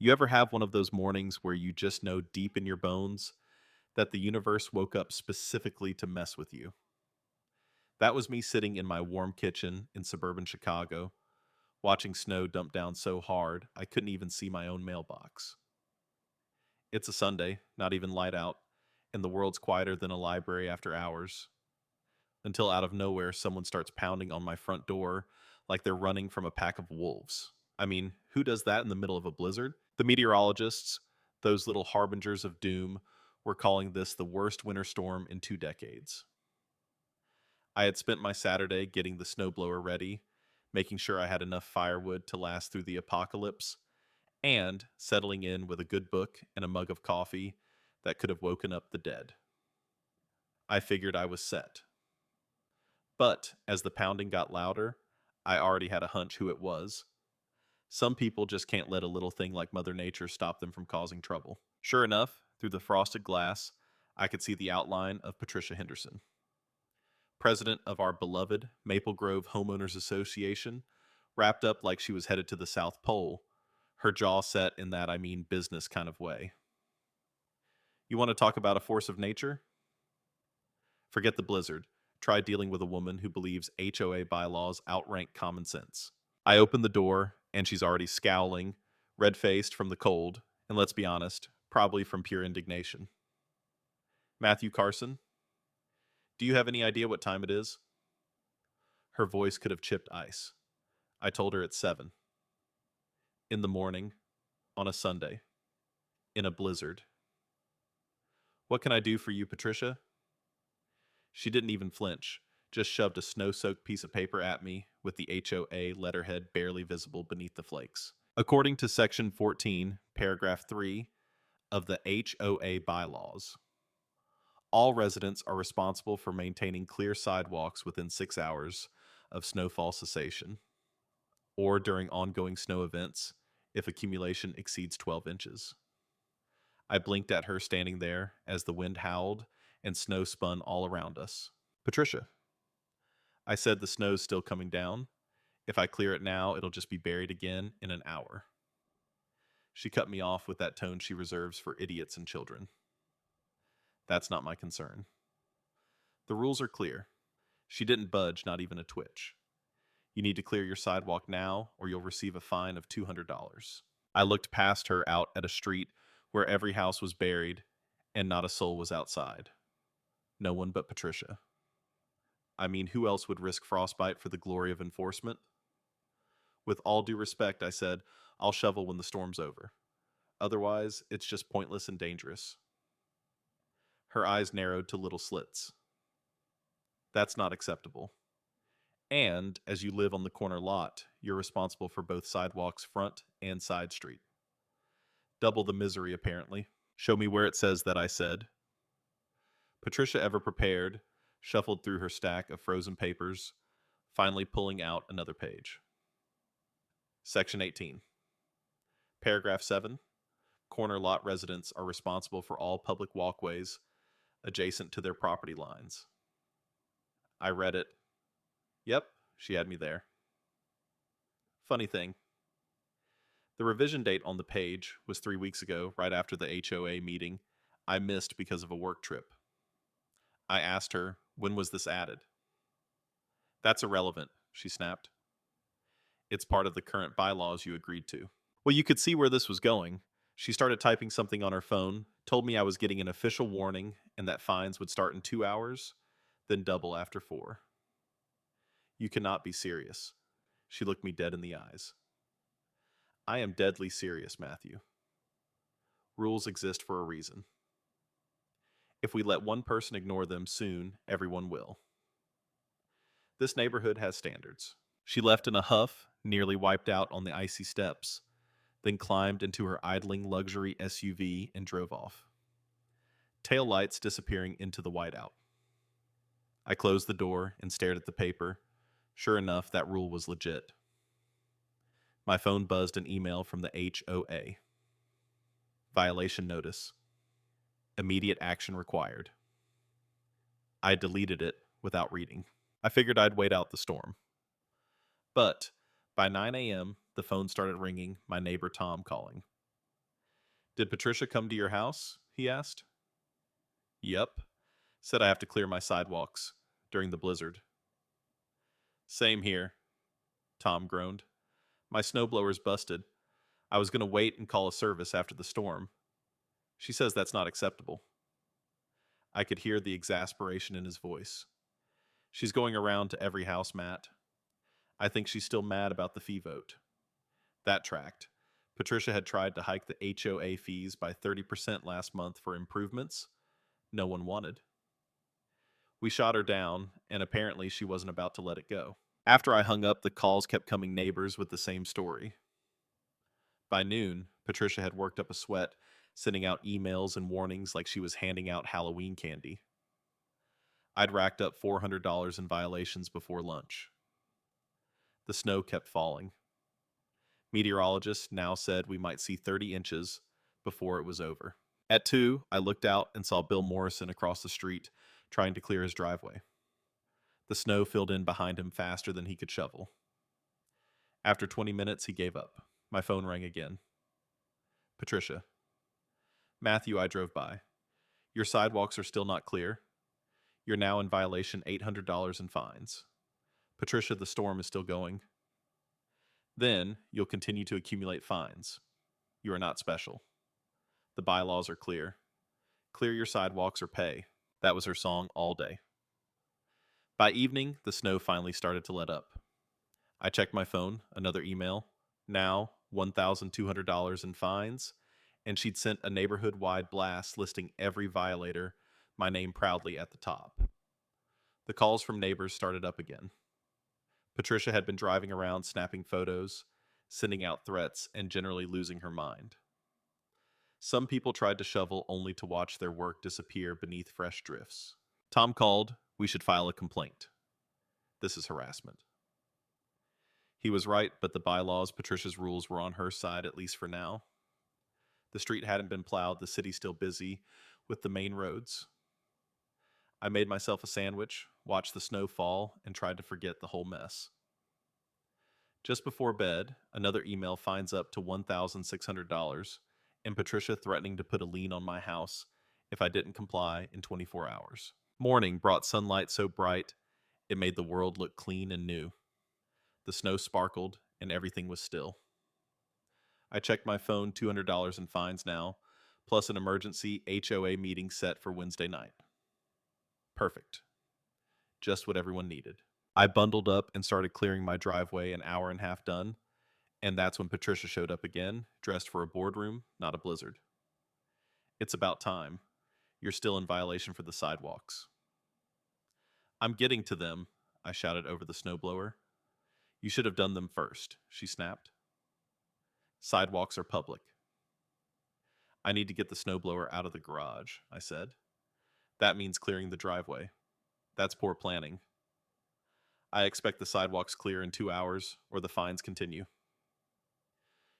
You ever have one of those mornings where you just know deep in your bones that the universe woke up specifically to mess with you? That was me sitting in my warm kitchen in suburban Chicago, watching snow dump down so hard I couldn't even see my own mailbox. It's a Sunday, not even light out, and the world's quieter than a library after hours, until out of nowhere someone starts pounding on my front door like they're running from a pack of wolves. I mean, who does that in the middle of a blizzard? The meteorologists, those little harbingers of doom, were calling this the worst winter storm in 2 decades. I had spent my Saturday getting the snowblower ready, making sure I had enough firewood to last through the apocalypse, and settling in with a good book and a mug of coffee that could have woken up the dead. I figured I was set. But as the pounding got louder, I already had a hunch who it was. Some people just can't let a little thing like Mother Nature stop them from causing trouble. Sure enough, through the frosted glass, I could see the outline of Patricia Henderson, president of our beloved Maple Grove Homeowners Association, wrapped up like she was headed to the South Pole, her jaw set in that I mean business kind of way. You want to talk about a force of nature? Forget the blizzard. Try dealing with a woman who believes HOA bylaws outrank common sense. I open the door, and she's already scowling, red faced from the cold, and let's be honest, probably from pure indignation. Matthew Carson, do you have any idea what time it is? Her voice could have chipped ice. I told her it's 7. In the morning, on a Sunday, in a blizzard. What can I do for you, Patricia? She didn't even flinch, just shoved a snow soaked piece of paper at me with the HOA letterhead barely visible beneath the flakes. According to Section 14, Paragraph 3 of the HOA bylaws, all residents are responsible for maintaining clear sidewalks within 6 hours of snowfall cessation, or during ongoing snow events if accumulation exceeds 12 inches. I blinked at her standing there as the wind howled and snow spun all around us. Patricia, I said, the snow's still coming down. If I clear it now, it'll just be buried again in an hour. She cut me off with that tone she reserves for idiots and children. That's not my concern. The rules are clear. She didn't budge, not even a twitch. You need to clear your sidewalk now, or you'll receive a fine of $200. I looked past her out at a street where every house was buried and not a soul was outside. No one but Patricia. I mean, who else would risk frostbite for the glory of enforcement? With all due respect, I said, I'll shovel when the storm's over. Otherwise, it's just pointless and dangerous. Her eyes narrowed to little slits. That's not acceptable. And, as you live on the corner lot, you're responsible for both sidewalks front and side street. Double the misery, apparently. Show me where it says that, I said. Patricia, ever prepared, shuffled through her stack of frozen papers, finally pulling out another page. Section 18. Paragraph 7. Corner lot residents are responsible for all public walkways adjacent to their property lines. I read it. Yep, she had me there. Funny thing. The revision date on the page was 3 weeks ago, right after the HOA meeting I missed because of a work trip. I asked her, when was this added? That's irrelevant, she snapped. It's part of the current bylaws you agreed to. Well, you could see where this was going. She started typing something on her phone, told me I was getting an official warning and that fines would start in 2 hours, then double after 4. You cannot be serious. She looked me dead in the eyes. I am deadly serious, Matthew. Rules exist for a reason. If we let one person ignore them soon, everyone will. This neighborhood has standards. She left in a huff, nearly wiped out on the icy steps, then climbed into her idling luxury SUV and drove off. Tail lights disappearing into the whiteout. I closed the door and stared at the paper. Sure enough, that rule was legit. My phone buzzed an email from the HOA. Violation notice. Immediate action required. I deleted it without reading. I figured I'd wait out the storm. But by 9 a.m., the phone started ringing, my neighbor Tom calling. Did Patricia come to your house? He asked. Yep. Said I have to clear my sidewalks during the blizzard. Same here, Tom groaned. My snowblower's busted. I was going to wait and call a service after the storm. She says that's not acceptable. I could hear the exasperation in his voice. She's going around to every house, Matt. I think she's still mad about the fee vote. That tracked. Patricia had tried to hike the HOA fees by 30% last month for improvements no one wanted. We shot her down, and apparently she wasn't about to let it go. After I hung up, the calls kept coming neighbors with the same story. By noon, Patricia had worked up a sweat, sending out emails and warnings like she was handing out Halloween candy. I'd racked up $400 in violations before lunch. The snow kept falling. Meteorologists now said we might see 30 inches before it was over. At 2, I looked out and saw Bill Morrison across the street, trying to clear his driveway. The snow filled in behind him faster than he could shovel. After 20 minutes, he gave up. My phone rang again. Patricia. Matthew, I drove by. Your sidewalks are still not clear. You're now in violation, $800 in fines. Patricia, the storm is still going. Then you'll continue to accumulate fines. You are not special. The bylaws are clear. Clear your sidewalks or pay. That was her song all day. By evening, the snow finally started to let up. I checked my phone, another email. Now, $1,200 in fines, and she'd sent a neighborhood-wide blast listing every violator, my name proudly at the top. The calls from neighbors started up again. Patricia had been driving around snapping photos, sending out threats, and generally losing her mind. Some people tried to shovel only to watch their work disappear beneath fresh drifts. Tom called. We should file a complaint. This is harassment. He was right, but the bylaws, Patricia's rules, were on her side, at least for now. The street hadn't been plowed, the city still busy with the main roads. I made myself a sandwich, watched the snow fall, and tried to forget the whole mess. Just before bed, another email finds up to $1,600, and Patricia threatening to put a lien on my house if I didn't comply in 24 hours. Morning brought sunlight so bright, it made the world look clean and new. The snow sparkled, and everything was still. I checked my phone, $200 in fines now, plus an emergency HOA meeting set for Wednesday night. Perfect. Just what everyone needed. I bundled up and started clearing my driveway, an hour and a half done, and that's when Patricia showed up again, dressed for a boardroom, not a blizzard. It's about time. You're still in violation for the sidewalks. I'm getting to them, I shouted over the snowblower. You should have done them first, she snapped. Sidewalks are public. I need to get the snowblower out of the garage, I said. That means clearing the driveway. That's poor planning. I expect the sidewalks clear in 2 hours, or the fines continue.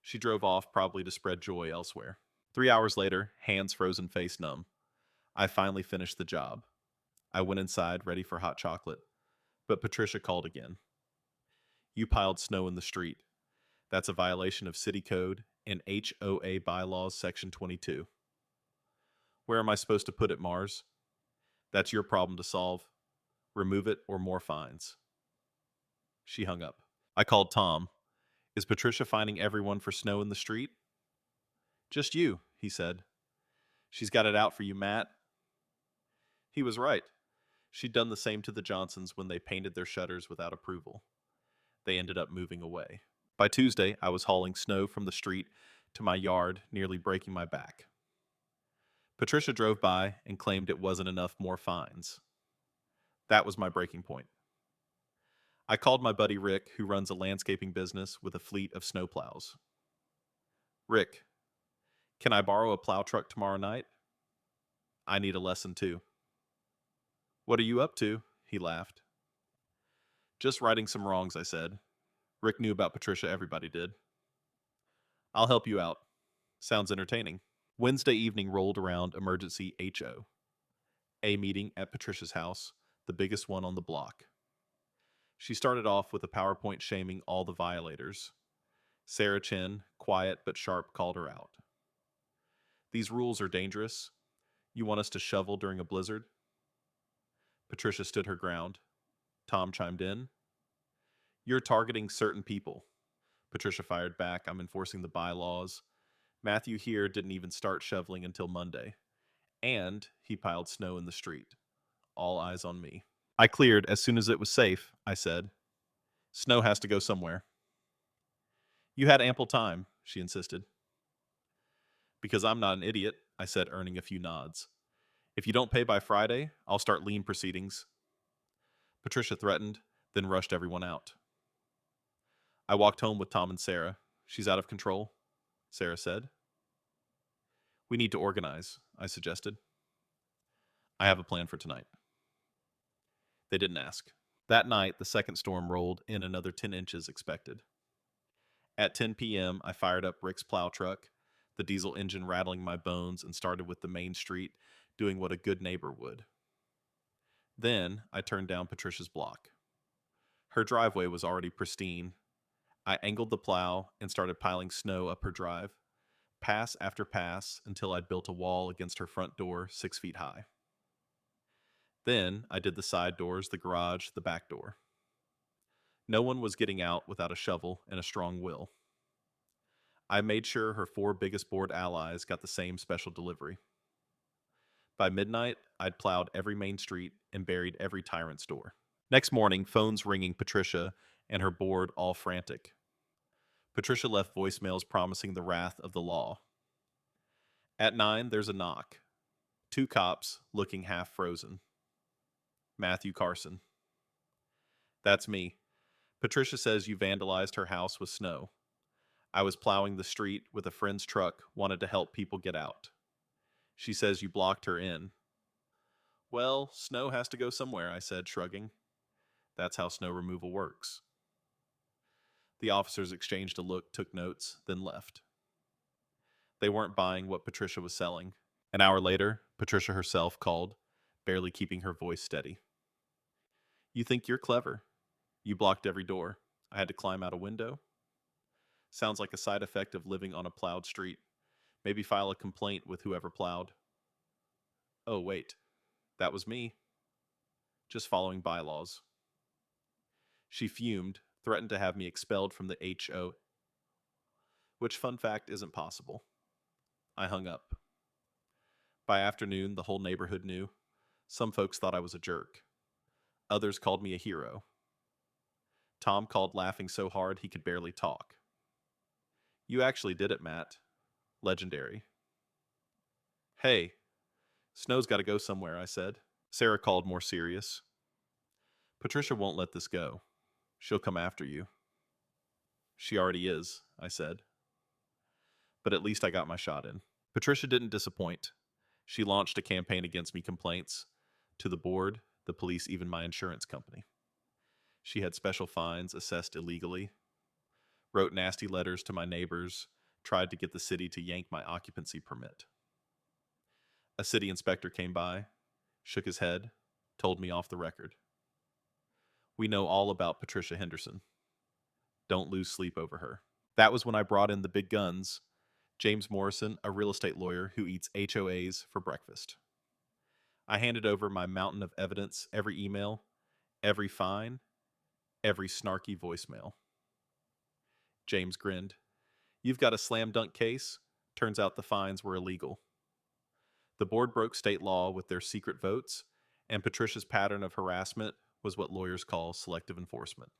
She drove off, probably to spread joy elsewhere. 3 hours later, hands frozen, face numb. I finally finished the job. I went inside, ready for hot chocolate. But Patricia called again. You piled snow in the street. That's a violation of City Code and HOA Bylaws Section 22. Where am I supposed to put it, Mars? That's your problem to solve. Remove it or more fines. She hung up. I called Tom. Is Patricia fining everyone for snow in the street? Just you, he said. She's got it out for you, Matt. He was right. She'd done the same to the Johnsons when they painted their shutters without approval. They ended up moving away. By Tuesday, I was hauling snow from the street to my yard, nearly breaking my back. Patricia drove by and claimed it wasn't enough more fines. That was my breaking point. I called my buddy Rick, who runs a landscaping business with a fleet of snowplows. Rick, can I borrow a plow truck tomorrow night? I need a lesson too. What are you up to? He laughed. Just righting some wrongs, I said. Rick knew about Patricia, everybody did. I'll help you out. Sounds entertaining. Wednesday evening rolled around, emergency HOA meeting at Patricia's house, the biggest one on the block. She started off with a PowerPoint shaming all the violators. Sarah Chin, quiet but sharp, called her out. These rules are dangerous. You want us to shovel during a blizzard? Patricia stood her ground. Tom chimed in. You're targeting certain people. Patricia fired back. I'm enforcing the bylaws. Matthew here didn't even start shoveling until Monday. And he piled snow in the street. All eyes on me. I cleared as soon as it was safe, I said. Snow has to go somewhere. You had ample time, she insisted. Because I'm not an idiot, I said, earning a few nods. If you don't pay by Friday, I'll start lien proceedings. Patricia threatened, then rushed everyone out. I walked home with Tom and Sarah. She's out of control, Sarah said. We need to organize, I suggested. I have a plan for tonight. They didn't ask. That night, the second storm rolled in another 10 inches expected. At 10 p.m., I fired up Rick's plow truck, the diesel engine rattling my bones, and started with the main street, doing what a good neighbor would. Then, I turned down Patricia's block. Her driveway was already pristine. I angled the plow and started piling snow up her drive, pass after pass, until I'd built a wall against her front door 6 feet high. Then, I did the side doors, the garage, the back door. No one was getting out without a shovel and a strong will. I made sure her 4 biggest board allies got the same special delivery. By midnight, I'd plowed every main street and buried every tyrant's door. Next morning, phones ringing Patricia and her board all frantic. Patricia left voicemails promising the wrath of the law. At 9, there's a knock. 2 cops looking half frozen. Matthew Carson. That's me. Patricia says you vandalized her house with snow. I was plowing the street with a friend's truck, wanted to help people get out. She says you blocked her in. Well, snow has to go somewhere, I said, shrugging. That's how snow removal works. The officers exchanged a look, took notes, then left. They weren't buying what Patricia was selling. An hour later, Patricia herself called, barely keeping her voice steady. You think you're clever. You blocked every door. I had to climb out a window. Sounds like a side effect of living on a plowed street. Maybe file a complaint with whoever plowed. Oh, wait. That was me. Just following bylaws. She fumed, threatened to have me expelled from the HO. Which, fun fact, isn't possible. I hung up. By afternoon, the whole neighborhood knew. Some folks thought I was a jerk. Others called me a hero. Tom called laughing so hard he could barely talk. You actually did it, Matt. Legendary. Hey, snow's got to go somewhere, I said. Sarah called more serious. Patricia won't let this go. She'll come after you. She already is, I said. But at least I got my shot in. Patricia didn't disappoint. She launched a campaign against me complaints to the board, the police, even my insurance company. She had special fines assessed illegally, wrote nasty letters to my neighbors, tried to get the city to yank my occupancy permit. A city inspector came by, shook his head, told me off the record. We know all about Patricia Henderson. Don't lose sleep over her. That was when I brought in the big guns, James Morrison, a real estate lawyer who eats HOAs for breakfast. I handed over my mountain of evidence, every email, every fine, every snarky voicemail. James grinned. You've got a slam dunk case? Turns out the fines were illegal. The board broke state law with their secret votes, and Patricia's pattern of harassment was what lawyers call selective enforcement.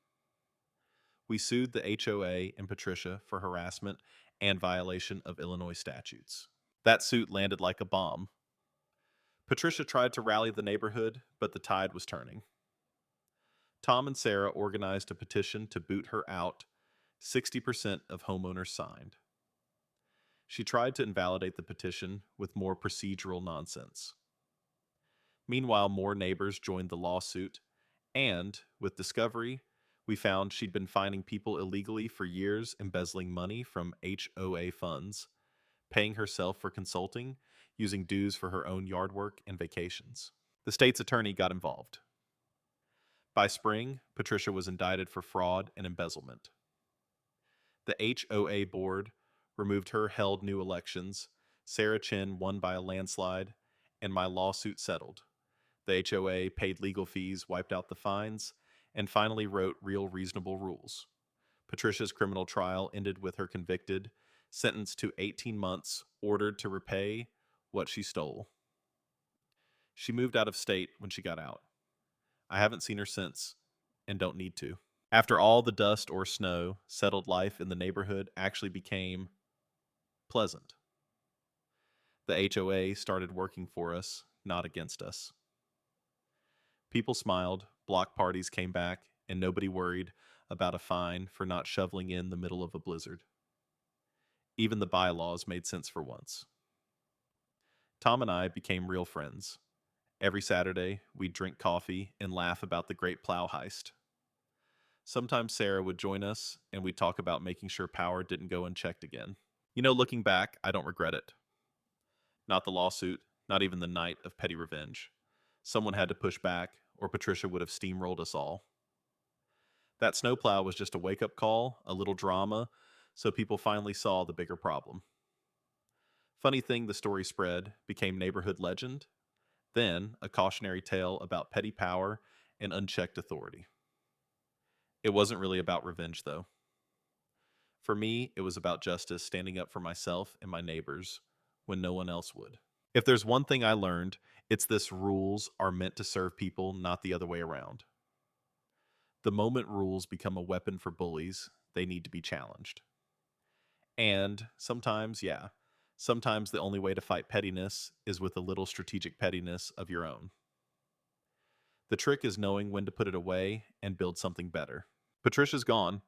We sued the HOA and Patricia for harassment and violation of Illinois statutes. That suit landed like a bomb. Patricia tried to rally the neighborhood, but the tide was turning. Tom and Sarah organized a petition to boot her out. 60% of homeowners signed. She tried to invalidate the petition with more procedural nonsense. Meanwhile, more neighbors joined the lawsuit, and, with discovery, we found she'd been fining people illegally for years, embezzling money from HOA funds, paying herself for consulting, using dues for her own yard work and vacations. The state's attorney got involved. By spring, Patricia was indicted for fraud and embezzlement. The HOA board removed her held new elections, Sarah Chin won by a landslide, and my lawsuit settled. The HOA paid legal fees, wiped out the fines, and finally wrote real reasonable rules. Patricia's criminal trial ended with her convicted, sentenced to 18 months, ordered to repay what she stole. She moved out of state when she got out. I haven't seen her since, and don't need to. After all the dust or snow, settled life in the neighborhood actually became pleasant. The HOA started working for us, not against us. People smiled, block parties came back, and nobody worried about a fine for not shoveling in the middle of a blizzard. Even the bylaws made sense for once. Tom and I became real friends. Every Saturday, we'd drink coffee and laugh about the great plow heist. Sometimes Sarah would join us, and we'd talk about making sure power didn't go unchecked again. Looking back, I don't regret it. Not the lawsuit, not even the night of petty revenge. Someone had to push back, or Patricia would have steamrolled us all. That snowplow was just a wake-up call, a little drama, so people finally saw the bigger problem. Funny thing, the story spread, became neighborhood legend, then a cautionary tale about petty power and unchecked authority. It wasn't really about revenge, though. For me, it was about justice, standing up for myself and my neighbors when no one else would. If there's one thing I learned, it's this: rules are meant to serve people, not the other way around. The moment rules become a weapon for bullies, they need to be challenged. And sometimes the only way to fight pettiness is with a little strategic pettiness of your own. The trick is knowing when to put it away and build something better. Patricia's gone.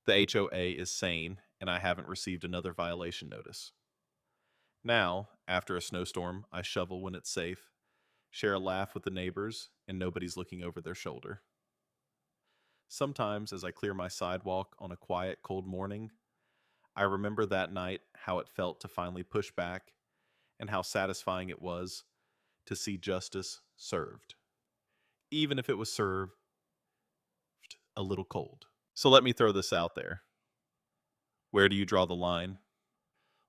The HOA is sane, and I haven't received another violation notice. Now, after a snowstorm, I shovel when it's safe, share a laugh with the neighbors, and nobody's looking over their shoulder. Sometimes, as I clear my sidewalk on a quiet, cold morning, I remember that night, how it felt to finally push back, and how satisfying it was to see justice served, even if it was served a little cold. So let me throw this out there. Where do you draw the line?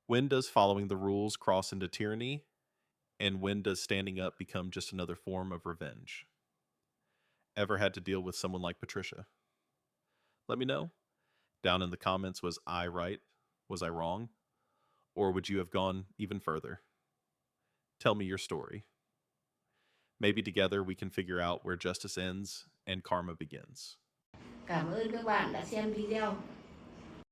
When does following the rules cross into tyranny? And when does standing up become just another form of revenge? Ever had to deal with someone like Patricia? Let me know. Down in the comments, was I right? Was I wrong? Or would you have gone even further? Tell me your story. Maybe together we can figure out where justice ends and karma begins. Cảm ơn các bạn đã xem video.